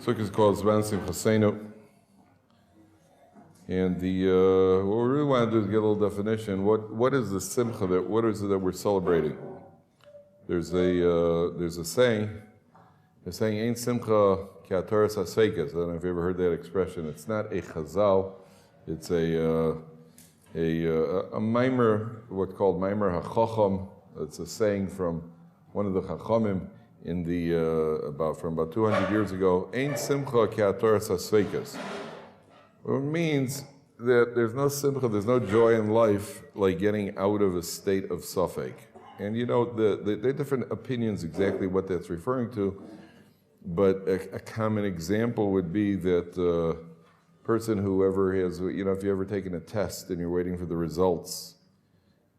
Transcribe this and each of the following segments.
Sukkot is called Zman Simchasenu. And what we really want to do is get a little definition. What is the simcha? What is it that we're celebrating? There's a saying. They're saying "Ein simcha ki hatoras hasfeikas." I don't know if you ever heard that expression. It's not a chazal. It's a mimer, what's called mimer hachacham. It's a saying from one of the chachamim from about 200 years ago. Ein simcha ki hatoras hasfeikas. It means that there's no simcha, there's no joy in life like getting out of a state of suffix. And you know, there are different opinions exactly what that's referring to, but a common example would be that person whoever has, you know, if you've ever taken a test and you're waiting for the results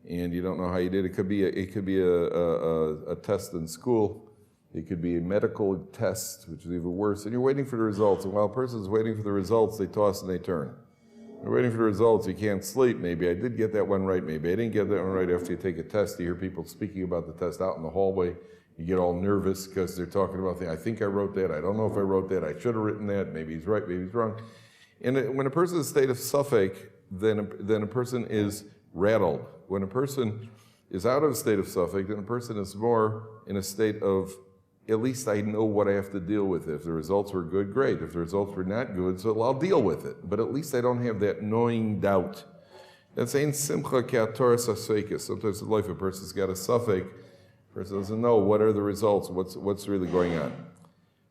and you don't know how you did, it could be a test in school. It could be a medical test, which is even worse, and you're waiting for the results. And while a person's waiting for the results, they toss and they turn. You're waiting for the results, you can't sleep. Maybe I did get that one right, maybe I didn't get that one right. After you take a test, you hear people speaking about the test out in the hallway. You get all nervous because they're talking about I think I wrote that, I don't know if I wrote that, I should have written that, maybe he's right, maybe he's wrong. And when a person is in a state of suffix, then a person is rattled. When a person is out of a state of suffix, then a person is more in a state of, at least I know what I have to deal with. If the results were good, great. If the results were not good, so I'll deal with it. But at least I don't have that gnawing doubt. That's ein simcha ki hatoras hasfeikas. Sometimes in life a person's got a suffix. A person doesn't know what are the results, what's really going on.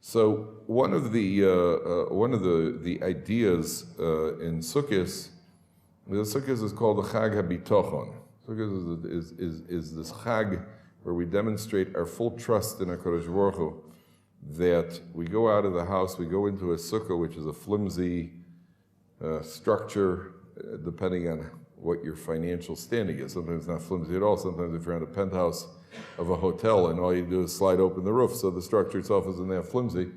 So one of the ideas in Sukkot, the Sukkot is called the Chag HaBitochon. Sukkot is this Chag where we demonstrate our full trust in HaKadosh Baruch Hu, that we go out of the house, we go into a sukkah, which is a flimsy structure, depending on what your financial standing is. Sometimes it's not flimsy at all. Sometimes if you're on a penthouse of a hotel and all you do is slide open the roof, so the structure itself isn't that flimsy.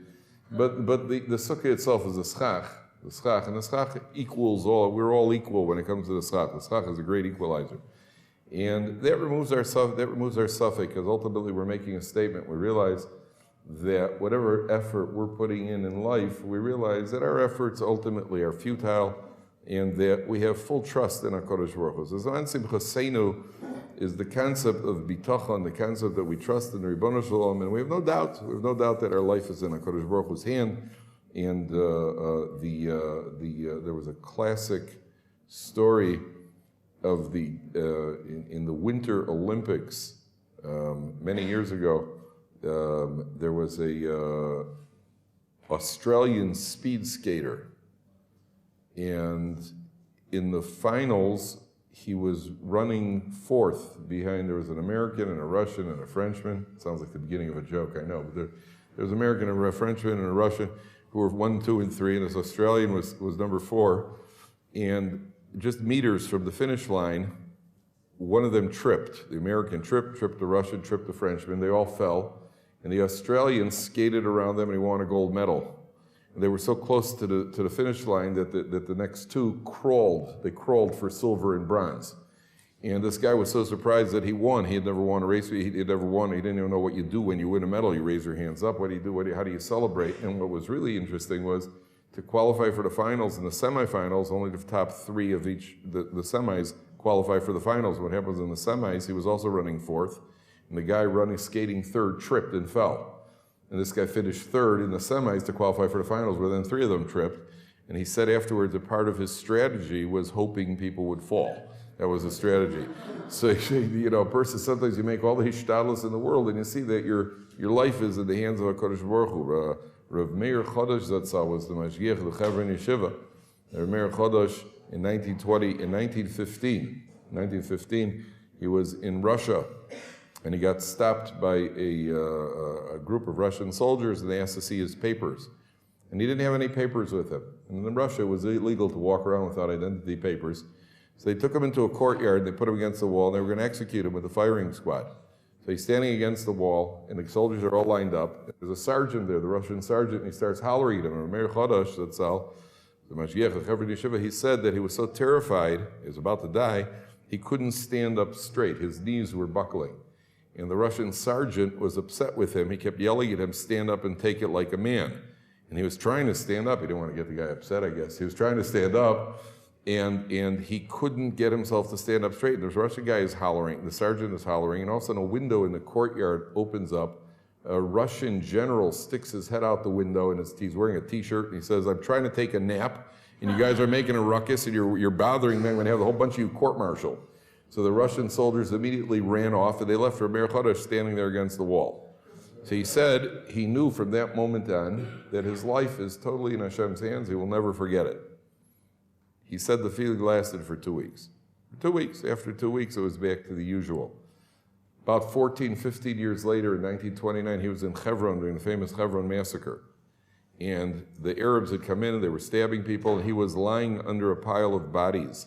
But the sukkah itself is a schach. The schach, and the schach equals all. We're all equal when it comes to the schach. The schach is a great equalizer. And that removes our suffix, because ultimately we're making a statement. We realize that whatever effort we're putting in life, we realize that our efforts ultimately are futile, and that we have full trust in HaKadosh Baruch Hu. So Zman Simchasenu is the concept of bitachon, the concept that we trust in the Ribbono Shel Olam, and we have no doubt that our life is in HaKadosh Baruch Hu's hand. And there was a classic story of in the Winter Olympics many years ago. There was a Australian speed skater, and in the finals he was running fourth behind. There was an American and a Russian and a Frenchman. It sounds like the beginning of a joke, I know, but there was an American and a Frenchman and a Russian who were 1, 2, and 3, and this Australian was number 4, and just meters from the finish line, one of them tripped. The American tripped the Russian, tripped the Frenchman. They all fell. And the Australian skated around them and he won a gold medal. And they were so close to the finish line that the next two crawled. They crawled for silver and bronze. And this guy was so surprised that he won. He had never won a race. He had never won. He didn't even know what you do when you win a medal. You raise your hands up. What do you do? How do you celebrate? And what was really interesting was, to qualify for the finals and the semifinals, only the top 3 of each, the semis, qualify for the finals. What happens in the semis, he was also running 4th, and the guy skating 3rd tripped and fell. And this guy finished 3rd in the semis to qualify for the finals, where then 3 of them tripped. And he said afterwards that part of his strategy was hoping people would fall. That was a strategy. So, you know, a person, sometimes you make all the hishtadlus in the world, and you see that your life is in the hands of HaKadosh Baruch Hu. Rav Meir Chodosh Zatzal was the Mashgiach of the Chevron Yeshiva. Rav Meir Chodosh in 1915, he was in Russia, and he got stopped by a group of Russian soldiers, and they asked to see his papers. And he didn't have any papers with him. And in Russia, it was illegal to walk around without identity papers. So they took him into a courtyard, they put him against the wall, and they were going to execute him with a firing squad. So he's standing against the wall, and the soldiers are all lined up. There's a sergeant there, the Russian sergeant, and he starts hollering at him. And Meir Chodosh Zatzal, the Mashgiach of Chevron Yeshiva, he said that he was so terrified, he was about to die, he couldn't stand up straight. His knees were buckling. And the Russian sergeant was upset with him. He kept yelling at him, "Stand up and take it like a man." And he was trying to stand up. He didn't want to get the guy upset, I guess. He was trying to stand up, and he couldn't get himself to stand up straight. And this Russian guy is hollering, the sergeant is hollering, and all of a sudden a window in the courtyard opens up. A Russian general sticks his head out the window, and he's wearing a t-shirt, and he says, I'm trying to take a nap, and you guys are making a ruckus, and you're bothering me. I'm going to have a whole bunch of you court-martialed. So the Russian soldiers immediately ran off, and they left Rabbi Chodesh standing there against the wall. So he said he knew from that moment on that his life is totally in Hashem's hands. He will never forget it. He said the feeling lasted for 2 weeks. 2 weeks. After 2 weeks, it was back to the usual. About 14, 15 years later, in 1929, he was in Hebron during the famous Hebron massacre. And the Arabs had come in, and they were stabbing people, and he was lying under a pile of bodies.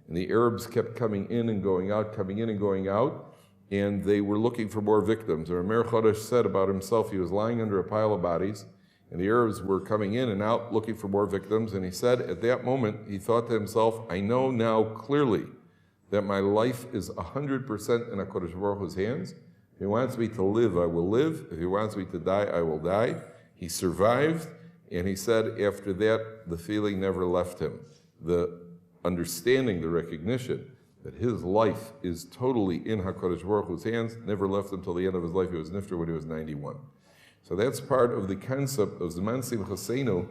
And the Arabs kept coming in and going out, coming in and going out, and they were looking for more victims. And Rabbi Chodesh said about himself, he was lying under a pile of bodies, and the Arabs were coming in and out looking for more victims. And he said at that moment, he thought to himself, I know now clearly that my life is 100% in HaKadosh Baruch Hu's hands. If he wants me to live, I will live. If he wants me to die, I will die. He survived, and he said after that, the feeling never left him. The understanding, the recognition that his life is totally in HaKadosh Baruch Hu's hands never left him until the end of his life. He was nifter when he was 91. So that's part of the concept of Zman Simchasenu,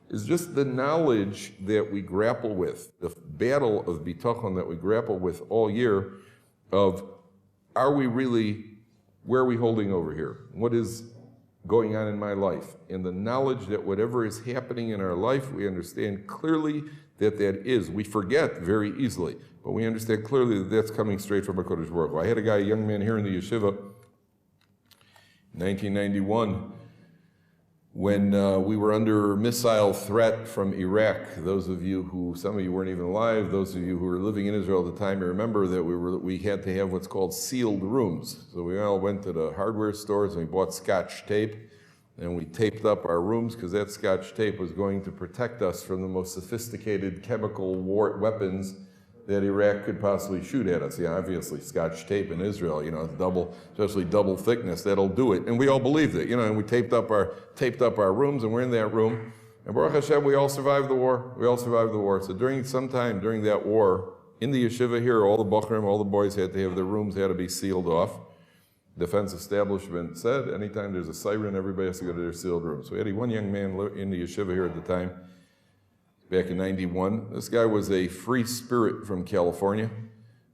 is just the knowledge that we grapple with, the battle of bitachon that we grapple with all year of, are we really, where are we holding over here? What is going on in my life? And the knowledge that whatever is happening in our life, we understand clearly that that is. We forget very easily, but we understand clearly that that's coming straight from HaKadosh Baruch Hu. I had a guy, a young man here in the yeshiva, in 1991, when we were under missile threat from Iraq. Those of you who, some of you weren't even alive, those of you who were living in Israel at the time, you remember that we had to have what's called sealed rooms. So we all went to the hardware stores and we bought Scotch tape, and we taped up our rooms because that Scotch tape was going to protect us from the most sophisticated chemical war weapons that Iraq could possibly shoot at us. Yeah, obviously Scotch tape in Israel, it's double, especially double thickness, that'll do it. And we all believed it, and we taped up our rooms, and we're in that room. And Baruch Hashem, we all survived the war. We all survived the war. So sometime during that war, in the yeshiva here, all the Bachrim, all the boys had to have their rooms had to be sealed off. Defense establishment said, anytime there's a siren, everybody has to go to their sealed room. So we had one young man in the yeshiva here at the time, back in 91. This guy was a free spirit from California,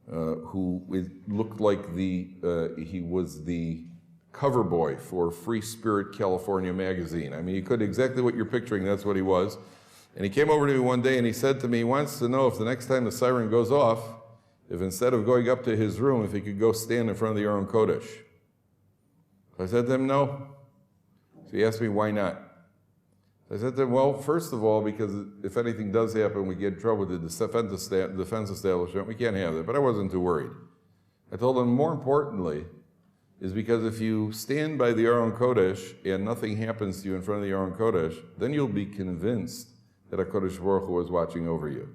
who looked like he was the cover boy for Free Spirit California magazine. I mean, he could exactly what you're picturing, that's what he was. And he came over to me one day and he said to me, he wants to know if the next time the siren goes off, if instead of going up to his room, if he could go stand in front of the Aron Kodesh. I said to him, no. So he asked me, why not? I said to him, well, first of all, because if anything does happen, we get in trouble with the defense establishment, we can't have that. But I wasn't too worried. I told him, more importantly, is because if you stand by the Aron Kodesh and nothing happens to you in front of the Aron Kodesh, then you'll be convinced that HaKadosh Baruch Hu is watching over you.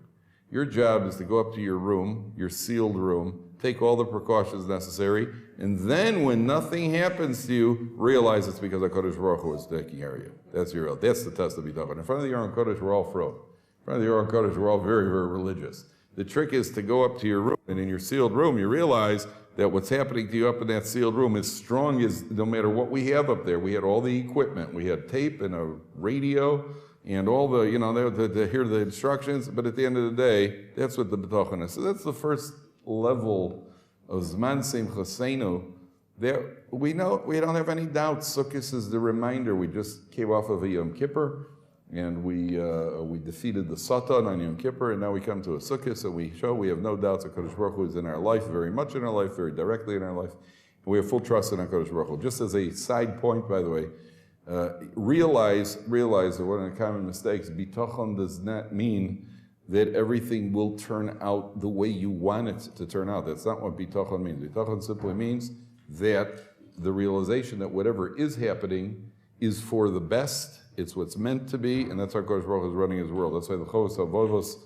Your job is to go up to your room, your sealed room, take all the precautions necessary, and then when nothing happens to you, realize it's because HaKadosh Baruch Hu is taking care of you. That's the test of bitachon. In front of the Aron Kodesh, we're all froh. In front of the Aron Kodesh, we're all very, very religious. The trick is to go up to your room, and in your sealed room, you realize that what's happening to you up in that sealed room is strong as no matter what we have up there. We had all the equipment. We had tape and a radio and all the, to hear the instructions. But at the end of the day, that's what the bitachon is. So that's the first level of Zman Simchasenu. That we know, we don't have any doubts. Sukkot is the reminder. We just came off of a Yom Kippur, and we defeated the Satan on Yom Kippur, and now we come to a Sukkot, so we show we have no doubts that HaKadosh Baruch Hu is in our life, very much in our life, very directly in our life. And we have full trust in HaKadosh Baruch Hu. Just as a side point, by the way, realize that one of the common mistakes, bitachon does not mean that everything will turn out the way you want it to turn out. That's not what bitachon means. Bitachon simply means that the realization that whatever is happening is for the best, it's what's meant to be, and that's how HaKadosh Baruch Hu is running his world. That's why the Chovos HaLevavos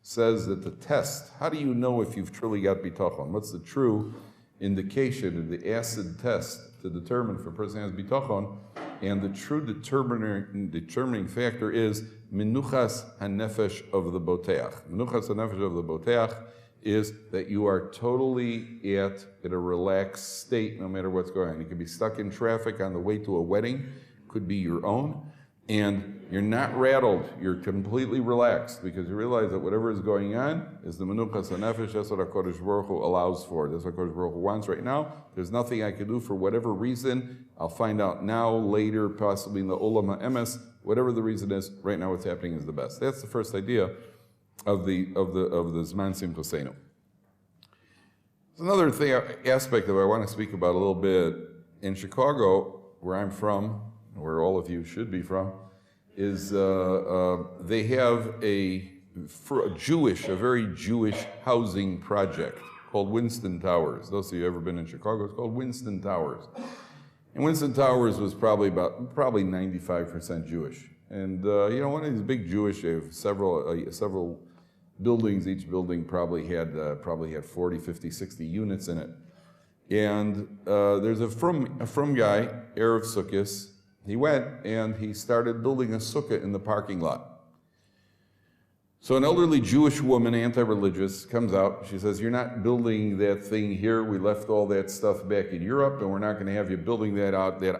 says that the test, how do you know if you've truly got bitachon? What's the true indication of the acid test to determine if a person has bitachon? And the true determining factor is menuchas hanefesh of the boteach. Menuchas hanefesh of the boteach is that you are totally at a relaxed state no matter what's going on. You could be stuck in traffic on the way to a wedding, could be your own, and you're not rattled, you're completely relaxed because you realize that whatever is going on is the menuchas hanefesh. That's what HaKadosh Baruch Hu allows for. That's what HaKadosh Baruch Hu wants right now. There's nothing I can do for whatever reason. I'll find out now, later, possibly in the Olam HaEmes. Whatever the reason is, right now what's happening is the best. That's the first idea of the Zman Simchosenu. There's another aspect that I want to speak about a little bit. In Chicago, where I'm from, where all of you should be from, is they have a very Jewish housing project called Winston Towers. Those of you who have ever been in Chicago, it's called Winston Towers. And Winston Towers was probably 95% Jewish. And one of these big Jewish, they have several buildings. Each building probably had 40, 50, 60 units in it. And there's a frum guy, Erev Sukkot. He went and he started building a sukkah in the parking lot. So an elderly Jewish woman, anti-religious, comes out. She says, "You're not building that thing here. We left all that stuff back in Europe, and we're not going to have you building that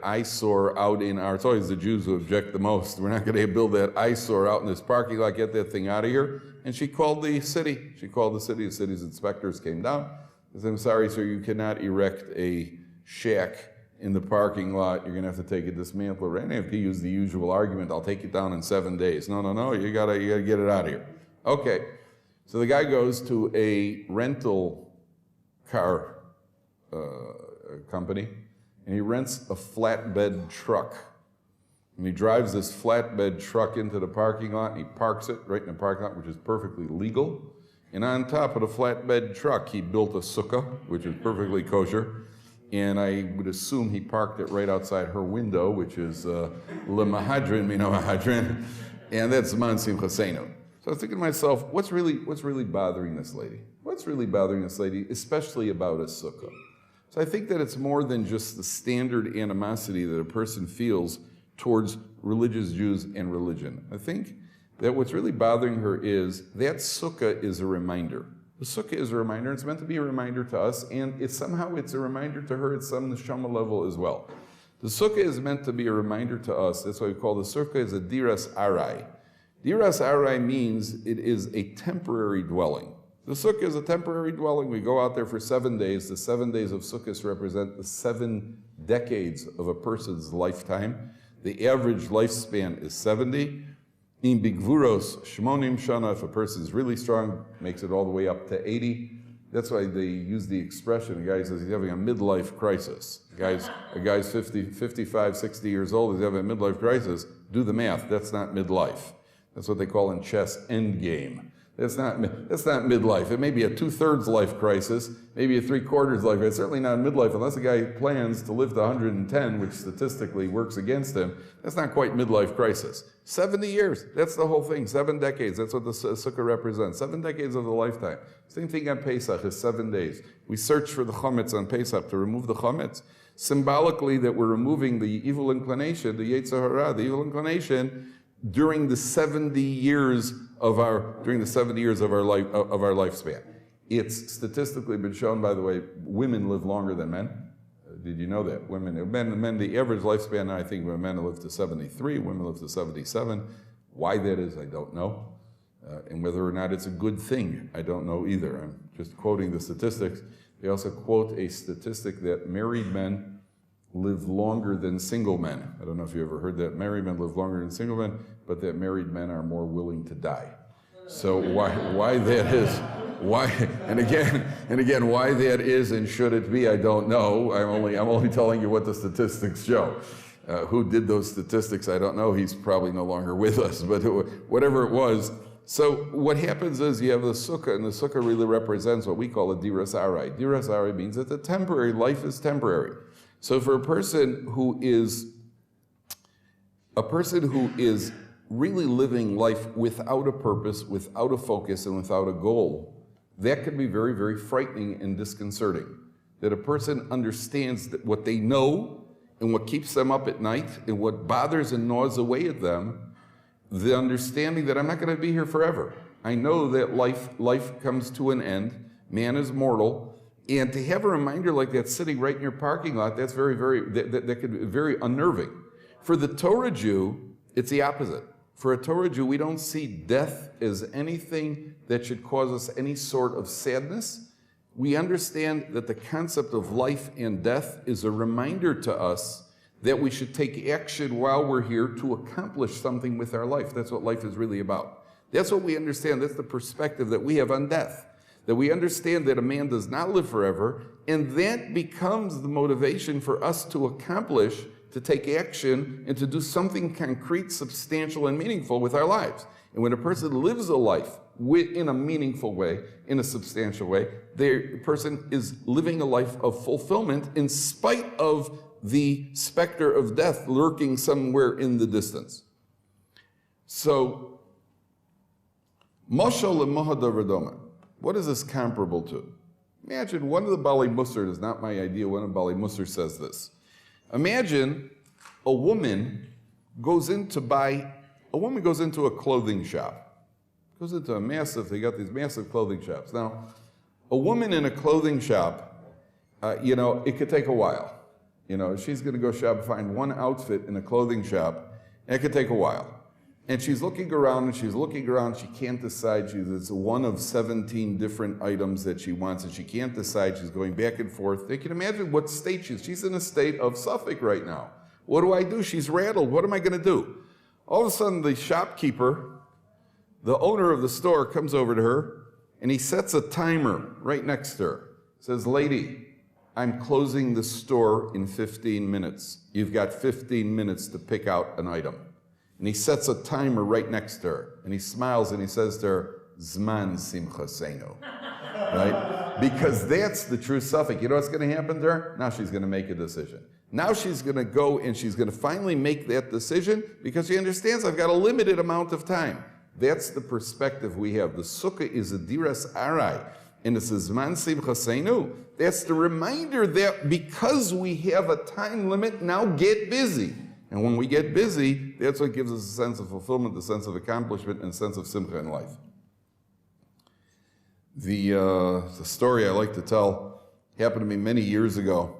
eyesore out in our..." It's always the Jews who object the most. "We're not going to build that eyesore out in this parking lot. Get that thing out of here." And she called the city. The city's inspectors came down. They said, "I'm sorry, sir, you cannot erect a shack in the parking lot. You're going to have to take it, dismantle it." And they have to use the usual argument, "I'll take it down in 7 days." No, you gotta get it out of here. Okay, so the guy goes to a rental car company, and he rents a flatbed truck. And he drives this flatbed truck into the parking lot, and he parks it right in the parking lot, which is perfectly legal. And on top of the flatbed truck, he built a sukkah, which is perfectly kosher. And I would assume he parked it right outside her window, which is Lemahadrin, Mina Mahadrin, and that's Zman Simchosenu. So I was thinking to myself, what's really bothering this lady? What's really bothering this lady, especially about a sukkah? So I think that it's more than just the standard animosity that a person feels towards religious Jews and religion. I think that what's really bothering her is that sukkah is a reminder. The sukkah is a reminder. It's meant to be a reminder to us, and it's a reminder to her at some neshama level as well. The sukkah is meant to be a reminder to us. That's why we call the sukkah is a diras arai. Diras arai means it is a temporary dwelling. The sukkah is a temporary dwelling. We go out there for 7 days. The 7 days of sukkahs represent the 7 decades of a person's lifetime. The average lifespan is 70. In bigvuros shmonim shana, if a person is really strong, makes it all the way up to 80. That's why they use the expression, a guy says he's having a midlife crisis. A guy's 50, 55, 60 years old, he's having a midlife crisis. Do the math, that's not midlife. That's what they call in chess end game. That's not midlife. It may be a 2/3 life crisis, maybe a 3/4 life crisis. It's certainly not midlife unless a guy plans to live to 110, which statistically works against him. That's not quite midlife crisis. 70 years, that's the whole thing. 7 decades, that's what the sukkah represents. 7 decades of the lifetime. Same thing on Pesach is 7 days. We search for the chametz on Pesach to remove the chametz. Symbolically that we're removing the evil inclination, the Yetzer Hara, the evil inclination, during the 70 years of our lifespan. It's statistically been shown, by the way, women live longer than men. Did you know that? Men, the average lifespan, I think, men live to 73, women live to 77. Why that is, I don't know. And whether or not it's a good thing, I don't know either. I'm just quoting the statistics. They also quote a statistic that married men live longer than single men. I don't know if you ever heard that. Married men live longer than single men, but that married men are more willing to die. So why that is, why, and again, why that is and should it be, I don't know. I'm only telling you what the statistics show. Who did those statistics, I don't know. He's probably no longer with us, but whatever it was. So what happens is you have the sukkah, and the sukkah really represents what we call a diras arai. Diras arai means that the temporary, life is temporary. So for a person who is really living life without a purpose, without a focus, and without a goal, that can be very, very frightening and disconcerting. That a person understands that what they know and what keeps them up at night, and what bothers and gnaws away at them, the understanding that I'm not going to be here forever. I know that life comes to an end. Man is mortal. And to have a reminder like that sitting right in your parking lot, that's that could be very unnerving. For the Torah Jew, it's the opposite. For a Torah Jew, we don't see death as anything that should cause us any sort of sadness. We understand that the concept of life and death is a reminder to us that we should take action while we're here to accomplish something with our life. That's what life is really about. That's what we understand. That's the perspective that we have on death. That we understand that a man does not live forever, and that becomes the motivation for us to accomplish, to take action, and to do something concrete, substantial, and meaningful with our lives. And when a person lives a life in a meaningful way, in a substantial way, the person is living a life of fulfillment in spite of the specter of death lurking somewhere in the distance. So, Moshel leMohada Redoma. What is this comparable to? Imagine one of the Bali Musar, is not my idea, one of the Bali Musar says this. Imagine a woman goes into a clothing shop. Goes into they got these massive clothing shops. Now, a woman in a clothing shop, it could take a while. She's going to go shop and find one outfit in a clothing shop, and it could take a while. And she's looking around, she can't decide. It's one of 17 different items that she wants, and she can't decide. She's going back and forth. They can imagine what state she's in a state of Suffolk right now. What do I do? She's rattled. What am I going to do? All of a sudden, the shopkeeper, the owner of the store, comes over to her, and he sets a timer right next to her. Says, "Lady, I'm closing the store in 15 minutes. You've got 15 minutes to pick out an item." And he sets a timer right next to her. And he smiles and he says to her, "Zman simchasenu." Right? Because that's the true Suffolk. You know what's going to happen to her? Now she's going to make a decision. Now she's going to go and she's going to finally make that decision because she understands I've got a limited amount of time. That's the perspective we have. The sukkah is a diras arai. And it's a zman simchasenu. That's the reminder that because we have a time limit, now get busy. And when we get busy, that's what gives us a sense of fulfillment, a sense of accomplishment, and a sense of simcha in life. The story I like to tell happened to me many years ago.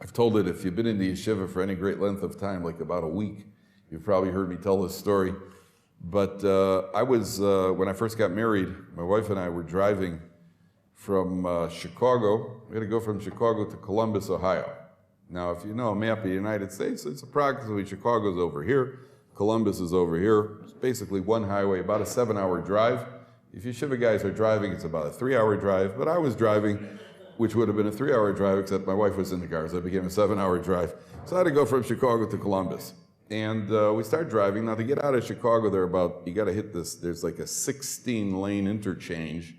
I've told it if you've been in the yeshiva for any great length of time, like about a week, you've probably heard me tell this story. But when I first got married, my wife and I were driving from Chicago. We had to go from Chicago to Columbus, Ohio. Now, if you know a map of the United States, it's approximately Chicago's over here, Columbus is over here. It's basically one highway, about a 7-hour drive. If yeshiva guys are driving, it's about a 3-hour drive. But I was driving, which would have been a 3-hour drive, except my wife was in the car, so it became a 7-hour drive. So I had to go from Chicago to Columbus. And we start driving. Now, to get out of Chicago, you got to hit this, there's like a 16-lane interchange.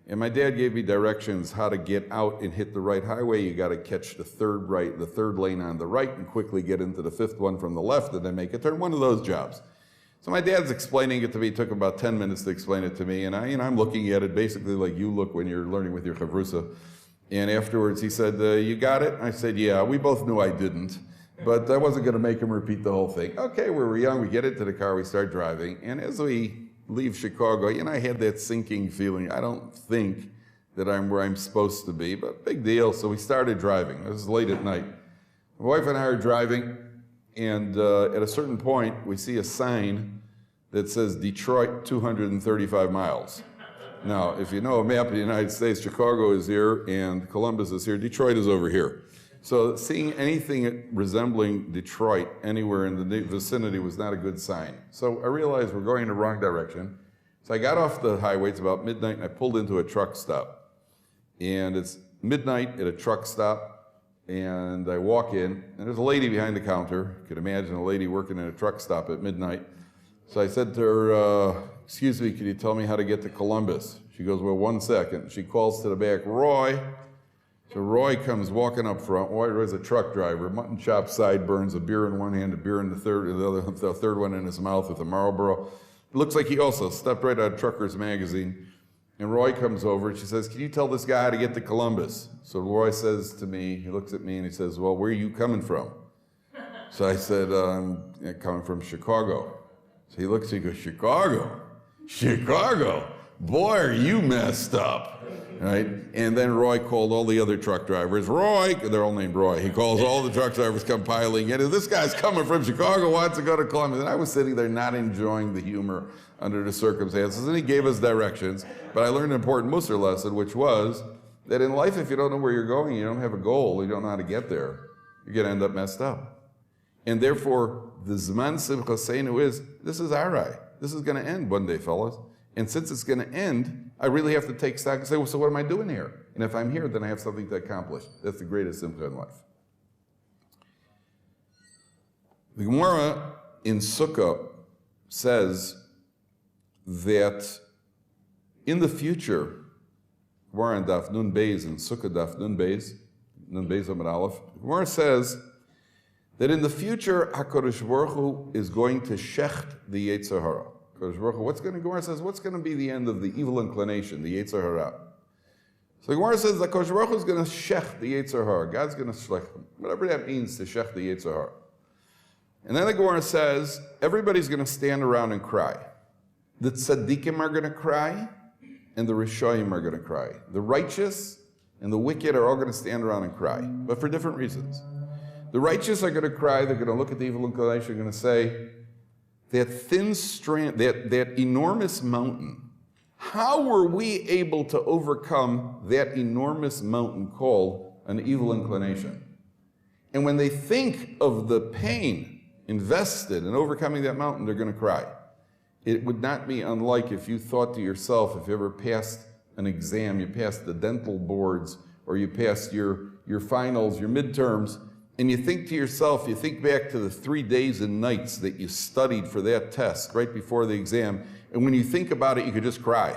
And my dad gave me directions how to get out and hit the right highway. You got to catch the third lane on the right and quickly get into the fifth one from the left and then make a turn. One of those jobs. So my dad's explaining it to me. It took about 10 minutes to explain it to me. And I'm looking at it basically like you look when you're learning with your chavrusa. And afterwards he said, "You got it?" I said, "Yeah." We both knew I didn't. But I wasn't going to make him repeat the whole thing. Okay, we were young. We get into the car. We start driving. And as we leave Chicago, I had that sinking feeling. I don't think that I'm where I'm supposed to be, but big deal. So we started driving. It was late at night. My wife and I are driving, and at a certain point, we see a sign that says Detroit 235 miles. Now, if you know a map of the United States, Chicago is here and Columbus is here. Detroit is over here. So seeing anything resembling Detroit anywhere in the vicinity was not a good sign. So I realized we're going in the wrong direction. So I got off the highway, it's about midnight, and I pulled into a truck stop. And it's midnight at a truck stop, and I walk in, and there's a lady behind the counter. You could imagine a lady working in a truck stop at midnight. So I said to her, "Excuse me, can you tell me how to get to Columbus?" She goes, "Well, 1 second." She calls to the back, "Roy." So Roy comes walking up front. Roy's a truck driver, mutton chop, sideburns, a beer in one hand, a beer in the third one in his mouth with a Marlboro. It looks like he also stepped right out of Trucker's Magazine. And Roy comes over and she says, can you tell this guy how to get to Columbus? So Roy says to me, he looks at me and he says, well, where are you coming from? So I said, I'm coming from Chicago. So he looks, he goes, Chicago? Chicago? Boy, are you messed up, right? And then Roy called all the other truck drivers. Roy, they're all named Roy. He calls all the truck drivers come piling in. And this guy's coming from Chicago, wants to go to Columbus. And I was sitting there not enjoying the humor under the circumstances. And he gave us directions. But I learned an important Musar lesson, which was that in life, if you don't know where you're going, you don't have a goal, you don't know how to get there, you're going to end up messed up. And therefore, the Zman Simchaseinu is, this is Arai. This is going to end one day, fellas. And since it's going to end, I really have to take stock and say, well, so what am I doing here? And if I'm here, then I have something to accomplish. That's the greatest simcha in life. The Gemara in Sukkot says that in the future, Gemara in Daf Nun Beis and Sukkot Daf Nun Beis Amud Aleph, Gemara says that in the future, HaKadosh Baruch Hu is going to shecht the Yetzer Hara. HaKadosh Baruch Hu, Gemara says, what's going to be the end of the evil inclination, the Yetzer Hara? So the Gemara says that HaKadosh Baruch Hu is going to shecht the Yetzer Hara. God's going to shecht him. Whatever that means to shecht the Yetzer Hara. And then the Gemara says, everybody's going to stand around and cry. The tzaddikim are going to cry, and the rishoyim are going to cry. The righteous and the wicked are all going to stand around and cry, but for different reasons. The righteous are going to cry, they're going to look at the evil inclination, they're going to say, that thin strand, that enormous mountain, how were we able to overcome that enormous mountain called an evil inclination? And when they think of the pain invested in overcoming that mountain, they're going to cry. It would not be unlike if you thought to yourself, if you ever passed an exam, you passed the dental boards, or you passed your finals, your midterms, and you think to yourself, you think back to the 3 days and nights that you studied for that test right before the exam, and when you think about it, you could just cry.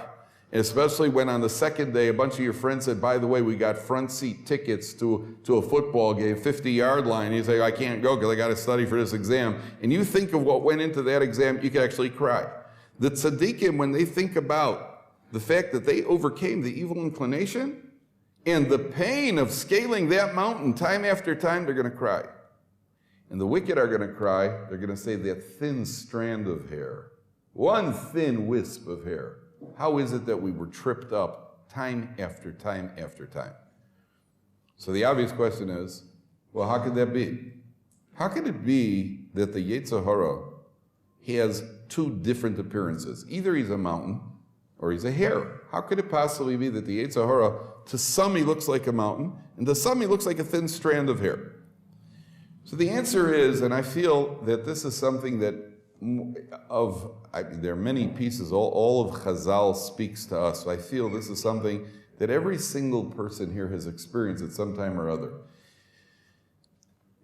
And especially when on the second day, a bunch of your friends said, by the way, we got front seat tickets to a football game, 50-yard line. You say, I can't go because I got to study for this exam. And you think of what went into that exam, you could actually cry. The tzaddikim, when they think about the fact that they overcame the evil inclination and the pain of scaling that mountain time after time, they're going to cry. And the wicked are going to cry. They're going to say that thin strand of hair, one thin wisp of hair. How is it that we were tripped up time after time after time? So the obvious question is, well, how could that be? How could it be that the Yetzer Hara has two different appearances? Either he's a mountain or he's a hair. How could it possibly be that the Yetzer Hara, to some he looks like a mountain, and to some he looks like a thin strand of hair? So the answer is, and I feel that this is something that there are many pieces, all of Chazal speaks to us. So I feel this is something that every single person here has experienced at some time or other.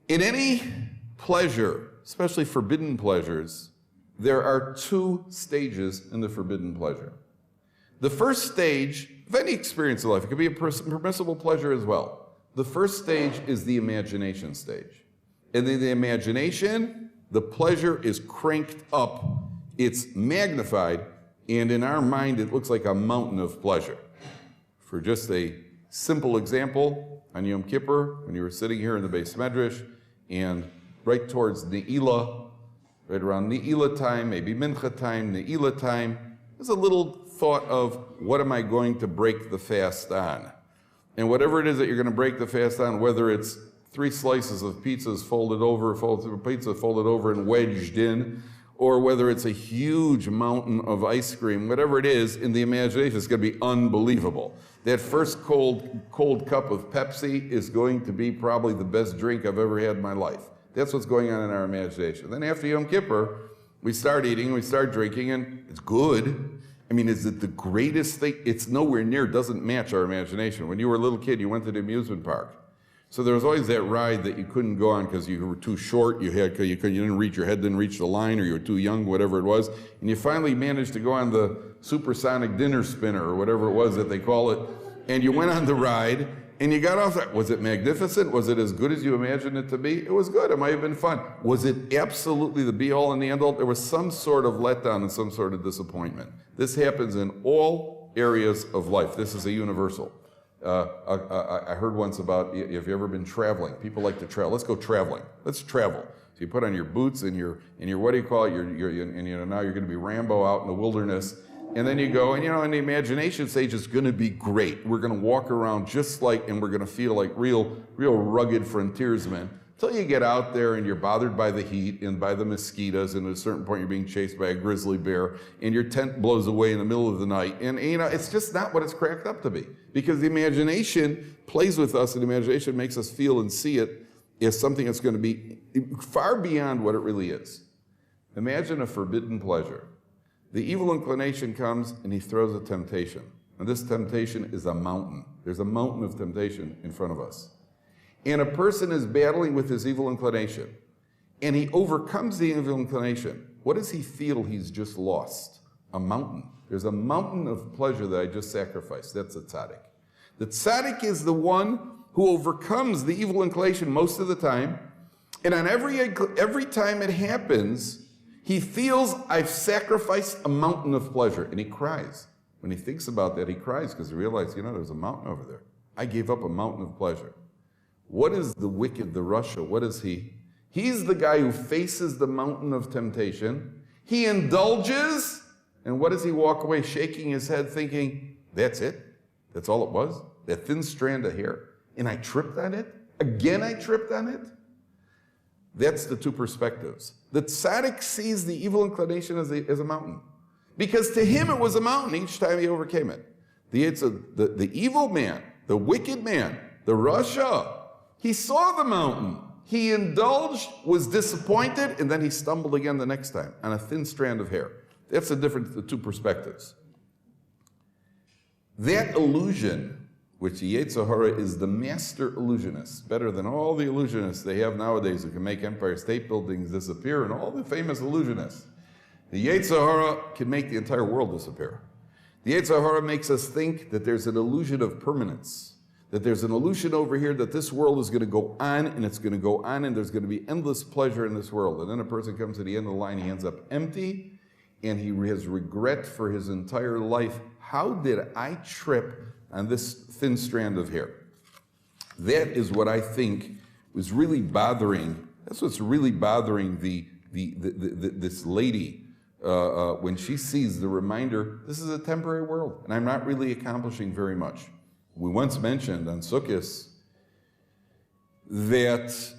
In any pleasure, especially forbidden pleasures, there are two stages in the forbidden pleasure. The first stage of any experience of life, it could be a permissible pleasure as well. The first stage is the imagination stage. And in the imagination, the pleasure is cranked up, it's magnified, and in our mind it looks like a mountain of pleasure. For just a simple example, on Yom Kippur, when you were sitting here in the Beis Medrash, and right towards Ne'ilah, right around Ne'ilah time, maybe Mincha time, Ne'ilah time, there's a little thought of, what am I going to break the fast on? And whatever it is that you're going to break the fast on, whether it's 3 slices of pizzas folded over and wedged in, or whether it's a huge mountain of ice cream, whatever it is, in the imagination, it's going to be unbelievable. That first cold cup of Pepsi is going to be probably the best drink I've ever had in my life. That's what's going on in our imagination. Then after Yom Kippur, we start eating, we start drinking, and it's good. I mean, is it the greatest thing? It's nowhere near, doesn't match our imagination. When you were a little kid, you went to the amusement park. So there was always that ride that you couldn't go on because you were too short, you didn't reach, your head didn't reach the line, or you were too young, whatever it was, and you finally managed to go on the supersonic dinner spinner, or whatever it was that they call it, and you went on the ride, and you got off that. Was it magnificent? Was it as good as you imagined it to be? It was good, it might have been fun. Was it absolutely the be-all and the end-all? There was some sort of letdown and some sort of disappointment. This happens in all areas of life. This is a universal. I heard once about, if you've ever been traveling, people like to travel. Let's go traveling. Let's travel. So you put on your boots and your what do you call it? Now you're going to be Rambo out in the wilderness. And then you go, and in the imagination stage, it's going to be great. We're going to walk around just like, and we're going to feel like real rugged frontiersmen. Until you get out there and you're bothered by the heat and by the mosquitoes, and at a certain point you're being chased by a grizzly bear, and your tent blows away in the middle of the night. And it's just not what it's cracked up to be. Because the imagination plays with us, and the imagination makes us feel and see it as something that's going to be far beyond what it really is. Imagine a forbidden pleasure. The evil inclination comes and he throws a temptation. And this temptation is a mountain. There's a mountain of temptation in front of us. And a person is battling with his evil inclination. And he overcomes the evil inclination. What does he feel he's just lost? A mountain. There's a mountain of pleasure that I just sacrificed. That's a tzaddik. The tzaddik is the one who overcomes the evil inclination most of the time. And on every time it happens, he feels, I've sacrificed a mountain of pleasure, and he cries. When he thinks about that, he cries because he realizes, there's a mountain over there. I gave up a mountain of pleasure. What is the wicked, the Rasha? What is he? He's the guy who faces the mountain of temptation. He indulges, and what does he walk away shaking his head thinking, that's it? That's all it was? That thin strand of hair? And I tripped on it? Again I tripped on it? That's the two perspectives. The tzaddik sees the evil inclination as a mountain. Because to him it was a mountain each time he overcame it. The evil man, the wicked man, the Rasha, he saw the mountain. He indulged, was disappointed, and then he stumbled again the next time on a thin strand of hair. That's the two perspectives. That illusion, which the Yetzer Hara is the master illusionist, better than all the illusionists they have nowadays who can make Empire State Buildings disappear and all the famous illusionists. The Yetzer Hara can make the entire world disappear. The Yetzer Hara makes us think that there's an illusion of permanence, that there's an illusion over here that this world is going to go on and it's going to go on and there's going to be endless pleasure in this world. And then a person comes to the end of the line, he ends up empty and he has regret for his entire life. How did I trip on this thin strand of hair? That is what I think was really bothering. That's what's really bothering this lady when she sees the reminder. This is a temporary world, and I'm not really accomplishing very much. We once mentioned on Sukkot that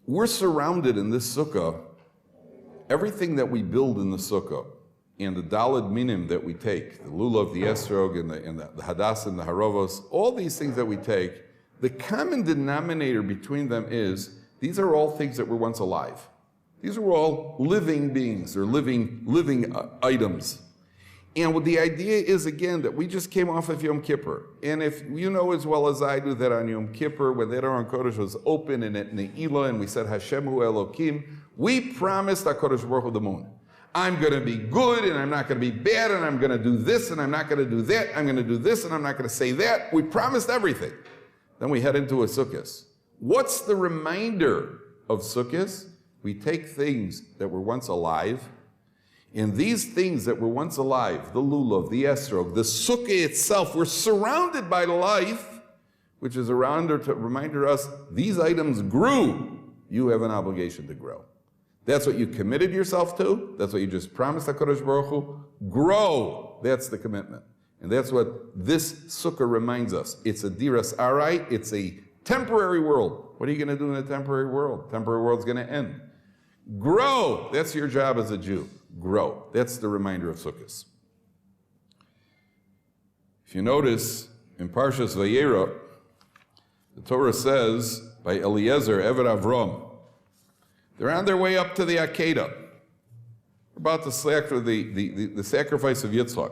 we're surrounded in this sukkah. Everything that we build in the sukkah, and the daled minim that we take, the lulav, the esrog, and the hadas and the harovos, all these things that we take, the common denominator between them is these are all things that were once alive. These are all living beings, or living items. And what the idea is, again, that we just came off of Yom Kippur. And if you know as well as I do that on Yom Kippur, when that Aron Kodesh was open and at Ne'ilah, and we said Hashem Hu Elokim, we promised HaKadosh Baruch Hu the moon. I'm going to be good, and I'm not going to be bad, and I'm going to do this, and I'm not going to do that. I'm going to do this, and I'm not going to say that. We promised everything. Then we head into a Sukkot. What's the reminder of Sukkot? We take things that were once alive, and these things that were once alive, the lulav, the esrog, the sukkah itself, we're surrounded by life, which is a reminder to us, these items grew. You have an obligation to grow. That's what you committed yourself to. That's what you just promised HaKadosh Baruch Hu. Grow. That's the commitment. And that's what this sukkah reminds us. It's a diras arai. It's a temporary world. What are you going to do in a temporary world? Temporary world's going to end. Grow. That's your job as a Jew. Grow. That's the reminder of Sukkot. If you notice, in Parshas Vayera, the Torah says, by Eliezer, Eved Avram, they're on their way up to the Akedah. They're about to slacker the sacrifice of Yitzchak.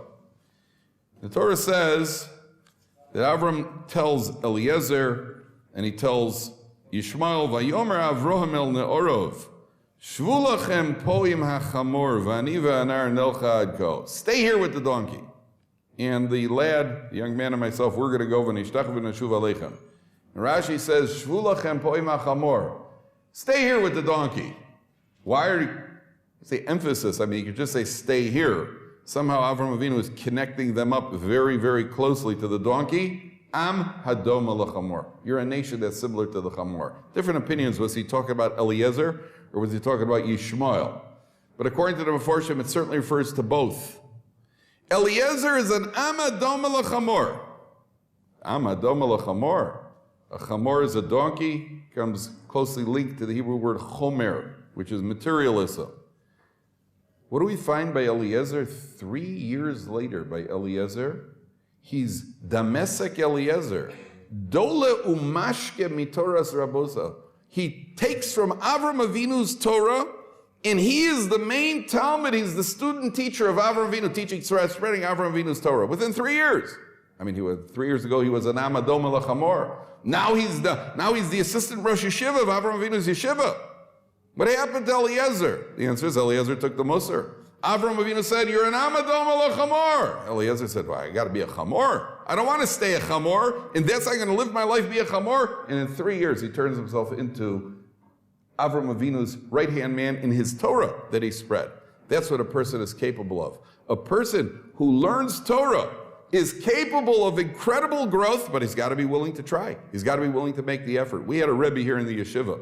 The Torah says that Avram tells Eliezer, and he tells Yishmael, Vayomer Avraham el Ne'orov, Shvu lachem poim hachamor, v'ani v'anar nelcha ad ko. Stay here with the donkey. And the lad, the young man and myself, we're going to go v'nishtach v'nashuv aleichem. And Rashi says, Shvu lachem poim hachamor. Stay here with the donkey. Why are you say emphasis? I mean, you could just say stay here. somehow Avram Avinu is connecting them up very, very closely to the donkey. Am hadoma l'chamor. You're a nation that's similar to the chamor. Different opinions. Was he talking about Eliezer or was he talking about Yishmael? But according to the Meforshim, it certainly refers to both. Eliezer is an am hadoma l'chamor. Am hadoma l'chamor. A chamor is a donkey, comes closely linked to the Hebrew word chomer, which is materialism. What do we find by Eliezer? 3 years later, by Eliezer, he's Damesek Eliezer. Dole umashke mitoras rabosa. He takes from Avram Avinu's Torah, and he is the main Talmud. He's the student teacher of Avram Avinu, teaching, spreading Avram Avinu's Torah within 3 years. I mean, 3 years ago he was an Amadom L'Chamor. Now he's the assistant Rosh Yeshiva of Avram Avinu's Yeshiva. What happened to Eliezer? The answer is Eliezer took the Musar. Avram Avinu said, "You're an Amadom L'Chamor." Eliezer said, "Well, I got to be a Chamor. I don't want to stay a Chamor, and that's how I'm going to live my life, be a Chamor." And in 3 years, he turns himself into Avram Avinu's right-hand man in his Torah that he spread. That's what a person is capable of. A person who learns Torah is capable of incredible growth, but he's got to be willing to try. He's got to be willing to make the effort. We had a Rebbe here in the yeshiva.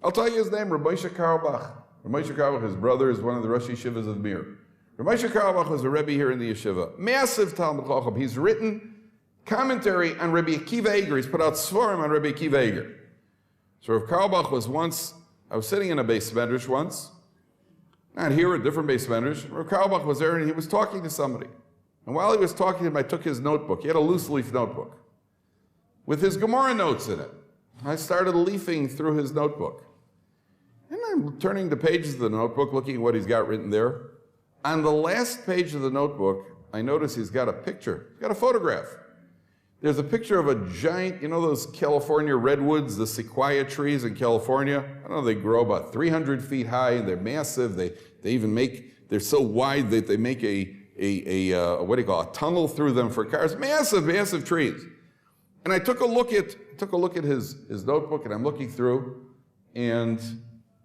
I'll tell you his name, Rabbi Karlbach. Rabbi Karlbach, his brother, is one of the Rosh Yeshivas of Mir. Rabbi Karlbach was a Rebbe here in the yeshiva. Massive Talmud Chacham. He's written commentary on Rabbi Akiva Eger. He's put out Sforim on Rabbi Akiva Eger. So Rav Karlbach was once, I was sitting in a beis medrash once, not here, a different beis medrash. Rav Karlbach was there and he was talking to somebody. And while he was talking to him, I took his notebook. He had a loose leaf notebook with his Gemara notes in it. I started leafing through his notebook. And I'm turning the pages of the notebook, looking at what he's got written there. On the last page of the notebook, I notice he's got a picture. He's got a photograph. There's a picture of a giant, you know those California redwoods, the sequoia trees in California? I don't know, they grow about 300 feet high, and they're massive. They even they're so wide that they make a tunnel through them for cars. Massive, massive trees. And I took a look at his notebook, and I'm looking through, and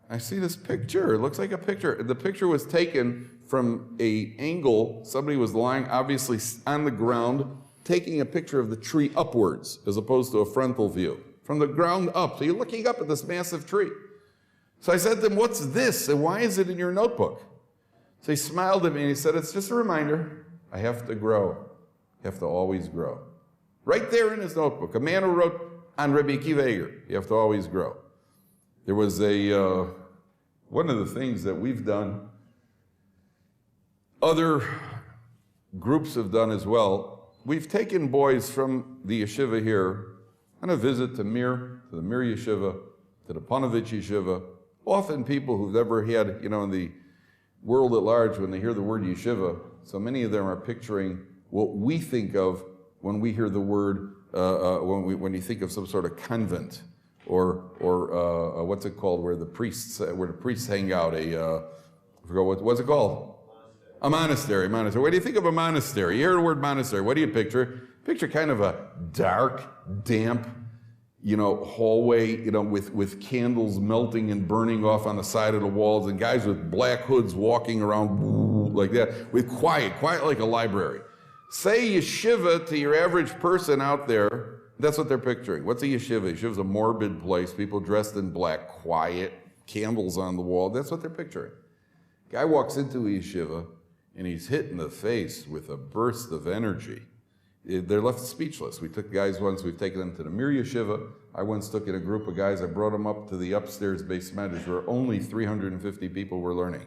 I see this picture. It looks like a picture. The picture was taken from an angle. Somebody was lying, obviously, on the ground, taking a picture of the tree upwards, as opposed to a frontal view. From the ground up. So you're looking up at this massive tree. So I said to him, "What's this, and why is it in your notebook?" So he smiled at me and he said, "It's just a reminder. I have to grow. I have to always grow." Right there in his notebook, a man who wrote on Rabbi Akiva Eger, you have to always grow. There was one of the things that we've done, other groups have done as well. We've taken boys from the yeshiva here on a visit to Mir, to the Mir yeshiva, to the Panovich yeshiva. Often people who've never had, in the world at large, when they hear the word yeshiva, so many of them are picturing what we think of when we hear the word, when you think of some sort of convent, or what's it called, where the priests hang out, I forgot what's it called? A monastery. What do you think of a monastery? You hear the word monastery, what do you picture? Picture kind of a dark, damp, hallway, with candles melting and burning off on the side of the walls, and guys with black hoods walking around like that, with quiet like a library. Say yeshiva to your average person out there, that's what they're picturing. What's a yeshiva? Yeshiva's a morbid place, people dressed in black, quiet, candles on the wall, that's what they're picturing. Guy walks into a yeshiva, and he's hit in the face with a burst of energy. They're left speechless. We took guys once, we've taken them to the Mir Yeshiva. I once took in a group of guys, I brought them up to the upstairs beis medrash where only 350 people were learning.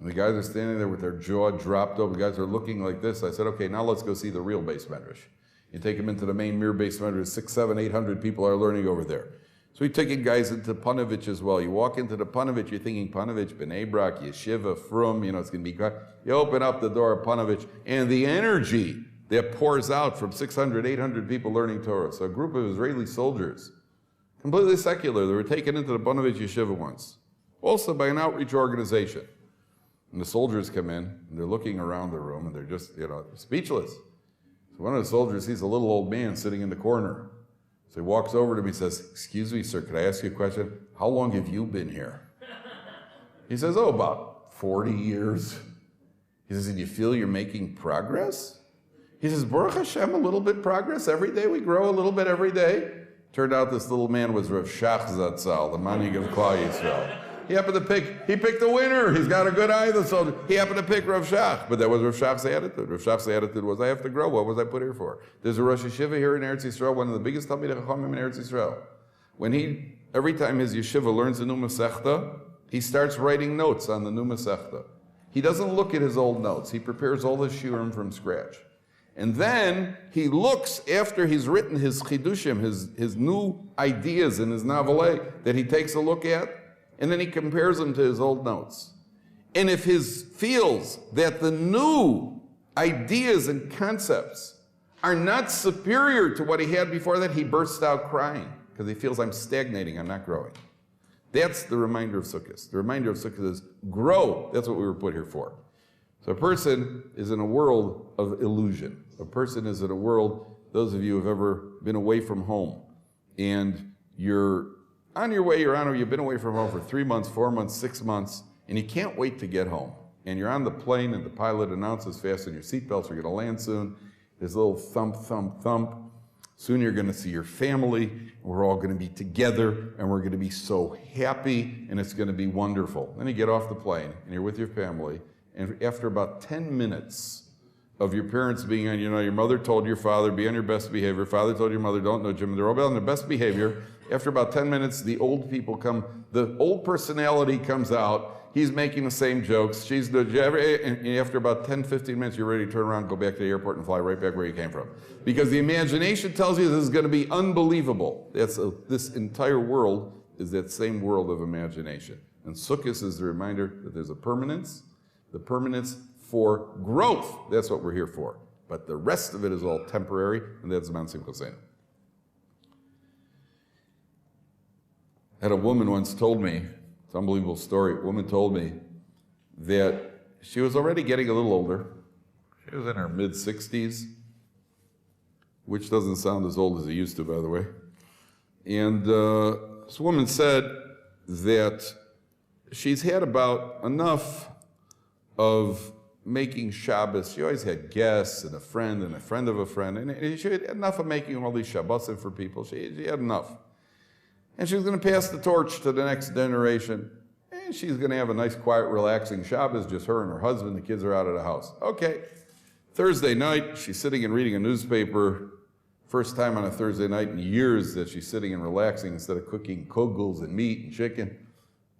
And the guys are standing there with their jaw dropped over. The guys are looking like this. I said, "Okay, now let's go see the real beis medrash." You take them into the main Mir beis medrash, 600, 700, 800 people are learning over there. So we taking guys into Panovich as well. You walk into the Panovich, you're thinking Panovich, Bnei Brak, Yeshiva, Frum, it's going to be quiet. You open up the door of Panovich, and the energy that pours out from 600, 800 people learning Torah. So a group of Israeli soldiers, completely secular, they were taken into the Panovich Yeshiva once, also by an outreach organization. And the soldiers come in, and they're looking around the room, and they're just, speechless. So one of the soldiers sees a little old man sitting in the corner. So he walks over to him, he says, "Excuse me, sir, could I ask you a question? How long have you been here?" He says, "Oh, about 40 years. He says, do you feel you're making progress? He says, Baruch Hashem, a little bit progress every day. We grow a little bit every day. Turned out this little man was Rav Shach Zatzal, the Manig of Klal Yisrael. He picked the winner. He's got a good eye, the soldier. He happened to pick Rav Shach, but that was Rav Shach's attitude. Rav Shach's attitude was, I have to grow. What was I put here for? There's a Rosh Yeshiva here in Eretz Yisrael, one of the biggest Talmidei Chachamim in Eretz Yisrael. Every time his yeshiva learns a new Masechta, he starts writing notes on the new Masechta. He doesn't look at his old notes. He prepares all his shiurim from scratch. And then he looks, after he's written his chidushim, his new ideas in his novelette, that he takes a look at, and then he compares them to his old notes. And if he feels that the new ideas and concepts are not superior to what he had before that, he bursts out crying because he feels, I'm stagnating, I'm not growing. That's the reminder of Sukkot. The reminder of Sukkot is grow. That's what we were put here for. So a person is in a world of illusion. A person is in a world, those of you who have ever been away from home, and you're on your way, you've been away from home for 3 months, 4 months, 6 months, and you can't wait to get home. And you're on the plane, and the pilot announces, fasten your seatbelts, you're going to land soon. There's a little thump, thump, thump. Soon you're going to see your family, and we're all going to be together, and we're going to be so happy, and it's going to be wonderful. Then you get off the plane, and you're with your family, and after about 10 minutes of your parents being on, your mother told your father, be on your best behavior, father told your mother, don't know Jim, they're all on their best behavior. After about 10 minutes, the old people come, the old personality comes out, he's making the same jokes, and after about 10, 15 minutes, you're ready to turn around, go back to the airport and fly right back where you came from. Because the imagination tells you this is going to be unbelievable. This entire world is that same world of imagination. And Sukkot is the reminder that there's a permanence, the permanence for growth. That's what we're here for. But the rest of it is all temporary, and that's Zman Simchosenu. I had a woman once told me, it's an unbelievable story, a woman told me that she was already getting a little older. She was in her mid-60s, which doesn't sound as old as it used to, by the way. And this woman said that she's had about enough of making Shabbos. She always had guests and a friend of a friend, and she had enough of making all these Shabbosim for people. She had enough. And she was going to pass the torch to the next generation. And she's going to have a nice, quiet, relaxing Shabbos, just her and her husband. The kids are out of the house. Okay. Thursday night, she's sitting and reading a newspaper. First time on a Thursday night in years that she's sitting and relaxing instead of cooking kugels and meat and chicken.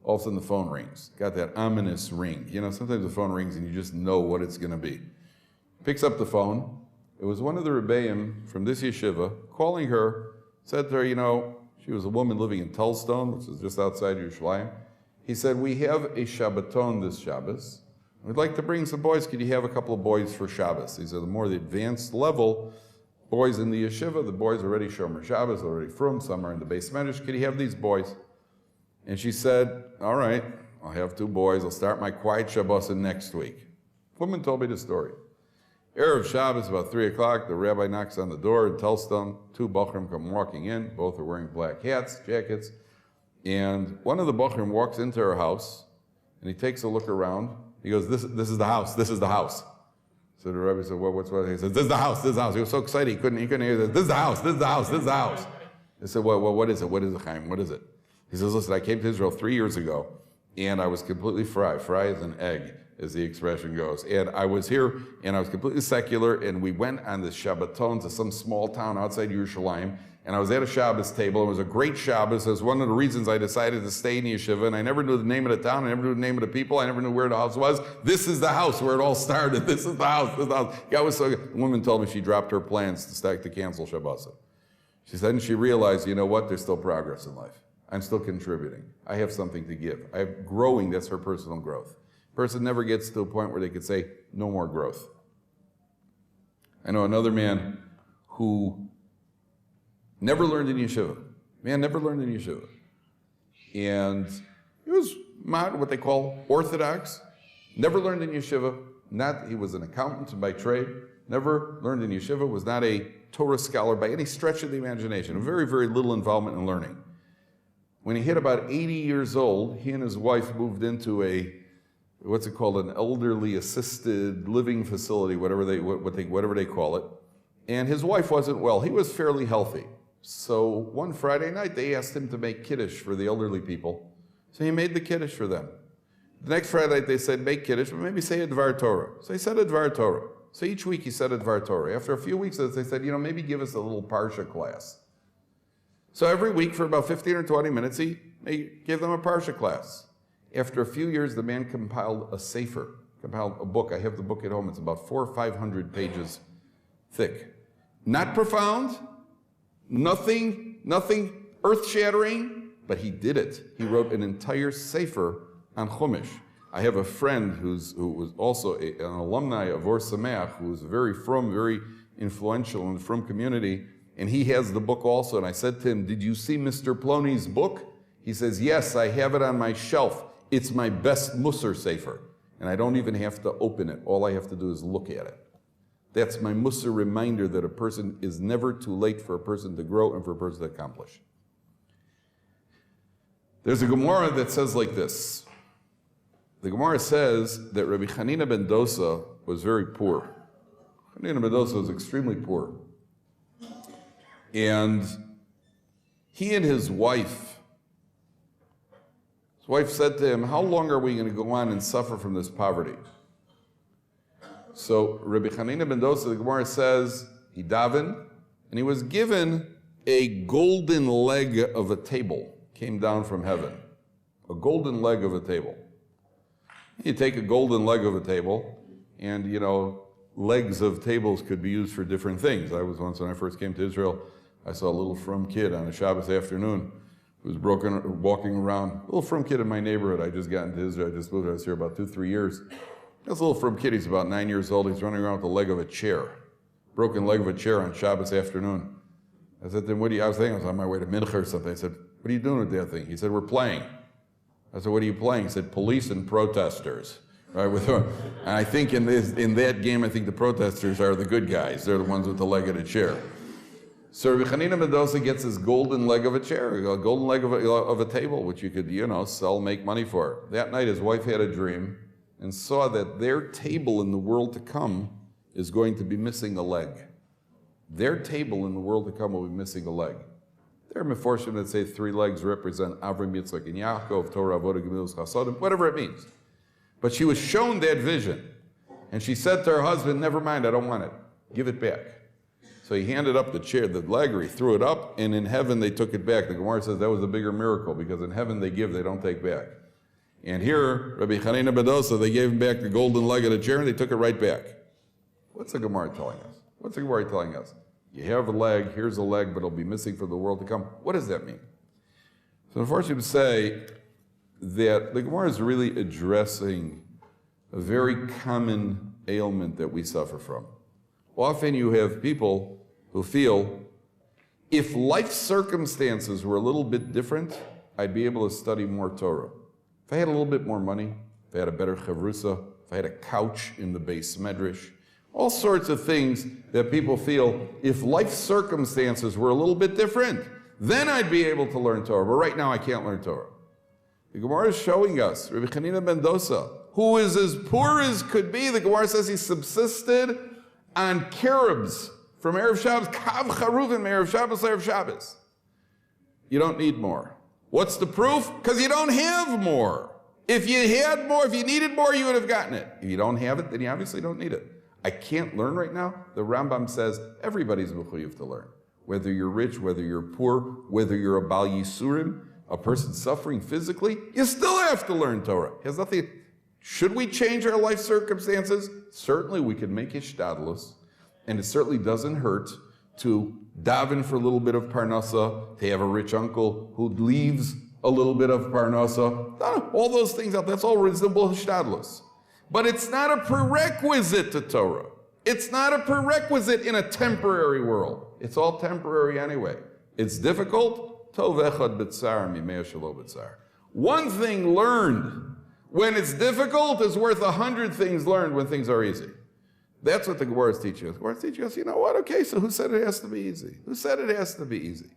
All of a sudden the phone rings. Got that ominous ring. Sometimes the phone rings and you just know what it's going to be. Picks up the phone. It was one of the Rebbeim from this yeshiva calling her, said to her, she was a woman living in Telstone, which is just outside Yerushalayim. He said, we have a Shabbaton this Shabbos. We'd like to bring some boys. Could you have a couple of boys for Shabbos? He said, the more the advanced level, boys in the yeshiva, the boys are already Shomer Shabbos, already from, some are in the Beis Medrash. Could you have these boys? And she said, all right, I'll have 2 boys. I'll start my quiet Shabbosim next week. Woman told me the story. Erev Shabbos, about 3 o'clock, the rabbi knocks on the door in Telstone. 2 Bachrim come walking in. Both are wearing black hats, jackets. And one of the Bachrim walks into her house, and he takes a look around. He goes, this is the house, this is the house. So the rabbi said, well, what's what? He said, this is the house, this is the house. He was so excited, he couldn't hear this. This is the house, this is the house, this is the house. They said, well, what is it? What is it, Chaim? What is it? He says, listen, I came to Israel 3 years ago, and I was completely fry. Fry as an egg, as the expression goes. And I was here, and I was completely secular, and we went on this Shabbaton to some small town outside Yerushalayim, and I was at a Shabbos table. It was a great Shabbos. It was one of the reasons I decided to stay in yeshiva, and I never knew the name of the town. I never knew the name of the people. I never knew where the house was. This is the house where it all started. This is the house. This is the house. God was so good. The woman told me she dropped her plans to cancel Shabbosim. She said, and she realized, you know what? There's still progress in life. I'm still contributing. I have something to give. I'm growing. That's her personal growth. Person never gets to a point where they could say, no more growth. I know another man who never learned in yeshiva. Never learned in yeshiva. And he was what they call orthodox. Never learned in yeshiva. He was an accountant by trade. Never learned in yeshiva. Was not a Torah scholar by any stretch of the imagination. Very, very little involvement in learning. When he hit about 80 years old, he and his wife moved into a what's it called, an elderly assisted living facility, whatever they call it. And his wife wasn't well. He was fairly healthy. So one Friday night, they asked him to make kiddush for the elderly people. So he made the kiddush for them. The next Friday night, they said, make kiddush, but maybe say a Dvar Torah. So he said a Dvar Torah. So each week he said a Dvar Torah. After a few weeks, they said, maybe give us a little Parsha class. So every week for about 15 or 20 minutes, he gave them a Parsha class. After a few years, the man compiled a book. I have the book at home. It's about 400 or 500 pages thick. Not profound, nothing earth-shattering, but he did it. He wrote an entire sefer on Chumash. I have a friend who was also an alumni of Or Sameach, who was very frum, very influential in the frum community, and he has the book also. And I said to him, did you see Mr. Plony's book? He says, yes, I have it on my shelf. It's my best Musar sefer. And I don't even have to open it. All I have to do is look at it. That's my Musar reminder that a person is never too late for a person to grow and for a person to accomplish. There's a Gemara that says like this. The Gemara says that Rabbi Chanina ben Dosa was very poor. Chanina ben Dosa was extremely poor. And he and his wife said to him, how long are we going to go on and suffer from this poverty? So Rabbi Chanina ben Dosa, the Gemara says, he davened, and he was given a golden leg of a table, came down from heaven. A golden leg of a table. You take a golden leg of a table, and legs of tables could be used for different things. I was once, when I first came to Israel, I saw a little frum kid on a Shabbos afternoon who was walking around. A little frum kid in my neighborhood. I just got into Israel. I just moved. I was here about 2-3 years. This little frum kid, he's about 9 years old. He's running around with the leg of a chair. Broken leg of a chair on Shabbos afternoon. I said to him, I was on my way to Mincha or something. I said, what are you doing with that thing? He said, we're playing. I said, what are you playing? He said, police and protesters. Right? And I think in that game, I think the protesters are the good guys. They're the ones with the leg of the chair. So Rabbi Chanina ben Dosa gets his golden leg of a chair, a golden leg of a table, which you could, sell, make money for. That night, his wife had a dream and saw that their table in the world to come is going to be missing a leg. Their table in the world to come will be missing a leg. There are meforshim that say 3 legs represent Avram, Yitzchak, and Yaakov, Torah, Avodah, Gemilus, Chasodim, whatever it means. But she was shown that vision, and she said to her husband, never mind, I don't want it. Give it back. So he handed up the chair, the leg, or he threw it up, and in heaven they took it back. The Gemara says that was a bigger miracle, because in heaven they give, they don't take back. And here, Rabbi Chanina ben Dosa, they gave him back the golden leg of the chair, and they took it right back. What's the Gemara telling us? What's the Gemara telling us? You have a leg, here's a leg, but it'll be missing for the world to come. What does that mean? So unfortunately, to say that the Gemara is really addressing a very common ailment that we suffer from. Often you have people who feel, if life circumstances were a little bit different, I'd be able to study more Torah. If I had a little bit more money, if I had a better chavrusa, if I had a couch in the base medrash, all sorts of things that people feel, if life circumstances were a little bit different, then I'd be able to learn Torah. But right now I can't learn Torah. The Gemara is showing us, Rabbi Chanina ben Dosa, who is as poor as could be, the Gemara says he subsisted on carobs from Erev Shabbos, kav charuvim, Erev Shabbos, Erev Shabbos. You don't need more. What's the proof? Because you don't have more. If you had more, if you needed more, you would have gotten it. If you don't have it, then you obviously don't need it. I can't learn right now. The Rambam says everybody's mechuyev to learn. Whether you're rich, whether you're poor, whether you're a Bal Yisurim, a person suffering physically, you still have to learn Torah. It has nothing. Should we change our life circumstances? Certainly we could make hishtadlus, and it certainly doesn't hurt to daven for a little bit of parnasa, to have a rich uncle who leaves a little bit of parnasa. All those things, that's all reasonable hishtadlus. But it's not a prerequisite to Torah. It's not a prerequisite in a temporary world. It's all temporary anyway. It's difficult. Tov echad b'tzar mimei shelo b'tzar. One thing learned when it's difficult is worth 100 things learned when things are easy. That's what the Gemara is teaching us. The Gemara is teaching us, you know what? Okay, so who said it has to be easy? Who said it has to be easy?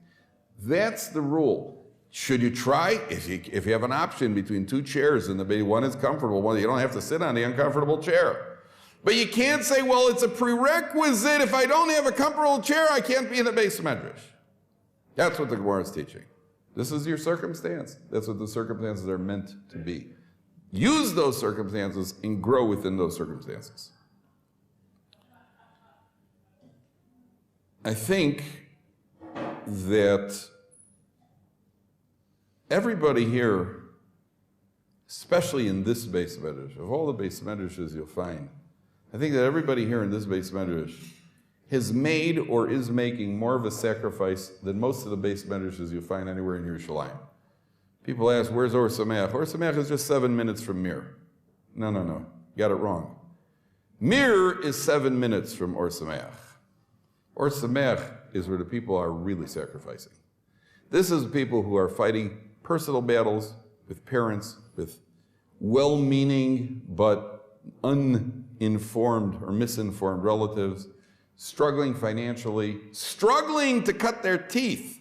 That's the rule. Should you try? If you have an option between two chairs in the base, one is comfortable, one you don't have to sit on the uncomfortable chair. But you can't say, well, it's a prerequisite. If I don't have a comfortable chair, I can't be in the Beis Medrash. That's what the Gemara is teaching. This is your circumstance. That's what the circumstances are meant to be. Use those circumstances and grow within those circumstances. I think that everybody here, especially in this Beis Medrash, of all the Beis Medrashes you'll find, I think that everybody here in this Beis Medrash has made or is making more of a sacrifice than most of the Beis Medrashes you'll find anywhere in Yerushalayim. People ask, where's Or Sameach? Or Sameach is just 7 minutes from Mir. No. You got it wrong. Mir is 7 minutes from Or Sameach. Or Sameach is where the people are really sacrificing. This is people who are fighting personal battles with parents, with well-meaning but uninformed or misinformed relatives, struggling financially, struggling to cut their teeth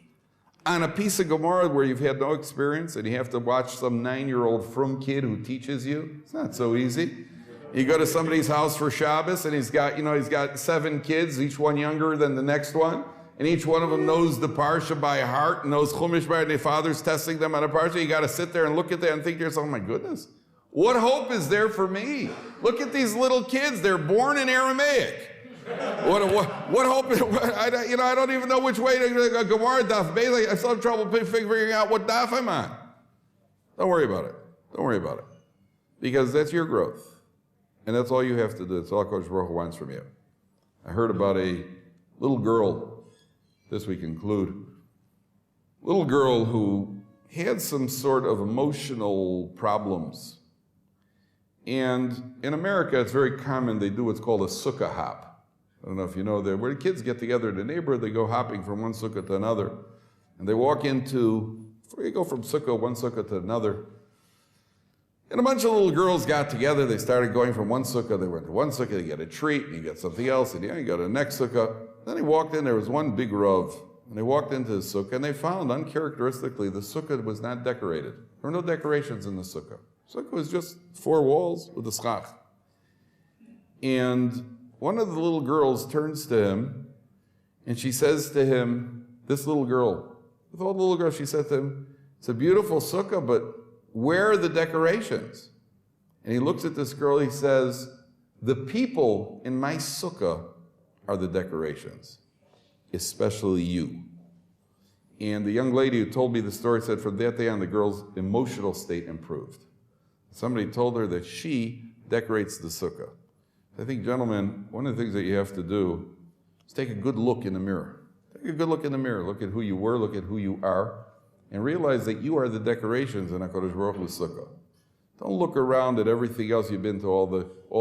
on a piece of Gemara where you've had no experience and you have to watch some 9-year-old frum kid who teaches you. It's not so easy. You go to somebody's house for Shabbos and he's got 7 kids, each one younger than the next one, and each one of them knows the Parsha by heart, knows Chumash by heart, and their father's testing them on a Parsha. You got to sit there and look at that and think to yourself, oh my goodness, what hope is there for me? Look at these little kids, they're born in Aramaic. What hope? I don't even know which way to go. Gemara daf. Basically, I still have trouble figuring out what daf I'm on. Don't worry about it. Don't worry about it, because that's your growth, and that's all you have to do. It's all Kodesh Baruch Hu wants from you. I heard about a little girl. This we conclude. Little girl who had some sort of emotional problems, and in America, it's very common. They do what's called a sukkah hop. I don't know if you know that, where the kids get together in the neighborhood, they go hopping from one sukkah to another. And they walk before you go from one sukkah to another. And a bunch of little girls got together, they started going from one sukkah, they went to one sukkah, they get a treat, and you get something else, and you go to the next sukkah. Then they walked in, there was one big Rav, and they walked into the sukkah, and they found, uncharacteristically, the sukkah was not decorated. There were no decorations in the sukkah. The sukkah was just 4 walls with a schach. And one of the little girls turns to him and she says to him, this little girl, with all the little girls, she said to him, it's a beautiful sukkah, but where are the decorations? And he looks at this girl, he says, the people in my sukkah are the decorations, especially you. And the young lady who told me the story said from that day on, the girl's emotional state improved. Somebody told her that she decorates the sukkah. I think, gentlemen, one of the things that you have to do is take a good look in the mirror. Take a good look in the mirror. Look at who you were, look at who you are, and realize that you are the decorations in HaKadosh Baruch Hu's sukkah. Don't look around at everything else you've been to, all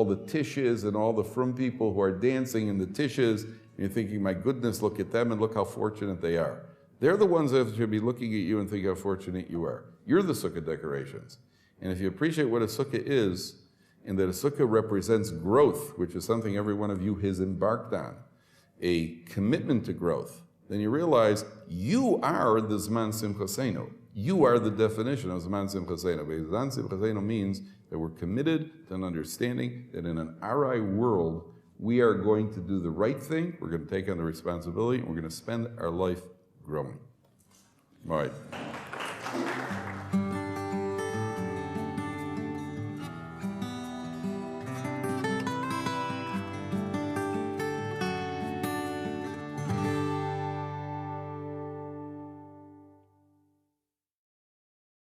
the tishes and all the frum people who are dancing in the tishes, and you're thinking, my goodness, look at them and look how fortunate they are. They're the ones that should be looking at you and think how fortunate you are. You're the sukkah decorations. And if you appreciate what a sukkah is, and that a sukkah represents growth, which is something every one of you has embarked on, a commitment to growth, then you realize you are the Zman Simchaseinu. You are the definition of Zman Simchaseinu. Because Zman Simchaseinu means that we're committed to an understanding that in an Arai world, we are going to do the right thing, we're going to take on the responsibility, and we're going to spend our life growing. All right.